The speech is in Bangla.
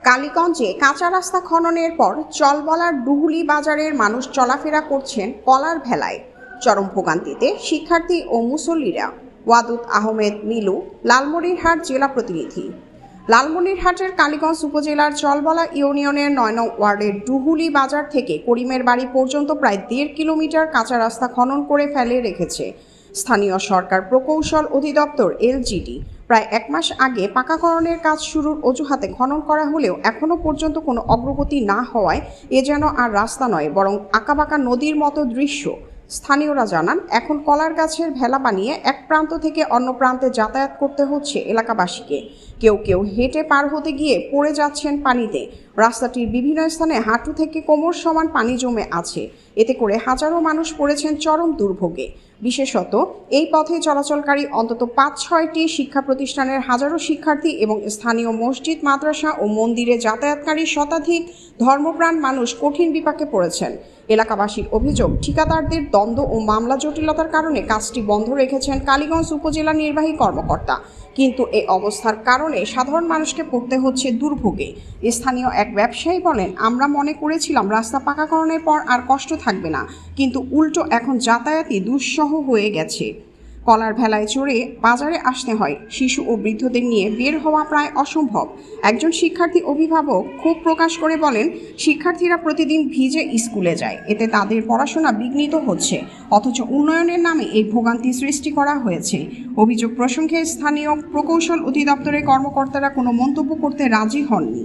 কালীগঞ্জে কাঁচা রাস্তা খননের পর চলবলার ডুহুলি বাজারের মানুষ চলাফেরা করছেন কলার ভেলায়। চরম ভোগান্তিতে শিক্ষার্থী ও মুসল্লিরা। ওয়াদুদ আহমেদ মিলু, লালমনিরহাট জেলা প্রতিনিধি। লালমনিরহাটের কালীগঞ্জ উপজেলার চলবলা ইউনিয়নের ৯ নং ওয়ার্ডের ডুহুলি বাজার থেকে করিমের বাড়ি পর্যন্ত প্রায় ১.৫ কিলোমিটার কাঁচা রাস্তা খনন করে ফেলে রেখেছে স্থানীয় সরকার প্রকৌশল অধিদপ্তর এলজিডি। প্রায় ১ মাস আগে পাকাকরণের কাজ শুরুর অজুহাতে খনন করা হলেও এখনও পর্যন্ত কোনো অগ্রগতি না হওয়ায় এ যেন আর রাস্তা নয়, বরং আঁকাবাঁকা নদীর মতো দৃশ্য। স্থানীয়রা জানান, এখন কলার গাছের ভেলা বানিয়ে এক প্রান্ত থেকে অন্য প্রান্তে যাতায়াত করতে হচ্ছে এলাকাবাসীকে। কেউ কেউ হেঁটে পার হতে গিয়ে পড়ে যাচ্ছেন পানিতে। রাস্তাটির বিভিন্ন স্থানে হাঁটু থেকে কোমর সমান পানি জমে আছে। এতে করে হাজারো মানুষ পড়েছেন চরম দুর্ভোগে। বিশেষত এই পথে চলাচলকারী অন্তত ৫-৬টি শিক্ষা প্রতিষ্ঠানের হাজারো শিক্ষার্থী এবং স্থানীয় মসজিদ, মাদ্রাসা ও মন্দিরে যাতায়াতকারী শতাধিক ধর্মপ্রাণ মানুষ কঠিন বিপাকে পড়েছেন। এলাকাবাসীর অভিযোগ, ঠিকাদারদের দ্বন্দ্ব ও মামলা জটিলতার কারণে কাজটি বন্ধ রেখেছেন কালীগঞ্জ উপজেলা নির্বাহী কর্মকর্তা। কিন্তু এই অবস্থার কারণে সাধারণ মানুষকে পড়তে হচ্ছে দুর্ভোগে। স্থানীয় এক ব্যবসায়ী বলেন, আমরা মনে করেছিলাম রাস্তা পাকাকরণের পর আর কষ্ট থাকবে না, কিন্তু উল্টো এখন যাতায়াতই দুঃসহ হয়ে গেছে। কলার ভেলায় চড়ে বাজারে আসতে হয়। শিশু ও বৃদ্ধদের নিয়ে বের হওয়া প্রায় অসম্ভব। একজন শিক্ষার্থী অভিভাবক ক্ষোভ প্রকাশ করে বলেন, শিক্ষার্থীরা প্রতিদিন ভিজে স্কুলে যায়, এতে তাদের পড়াশোনা বিঘ্নিত হচ্ছে, অথচ উন্নয়নের নামে এই ভোগান্তি সৃষ্টি করা হয়েছে। অভিযোগ প্রসঙ্গে স্থানীয় প্রকৌশল অধিদপ্তরের কর্মকর্তারা কোনো মন্তব্য করতে রাজি হননি।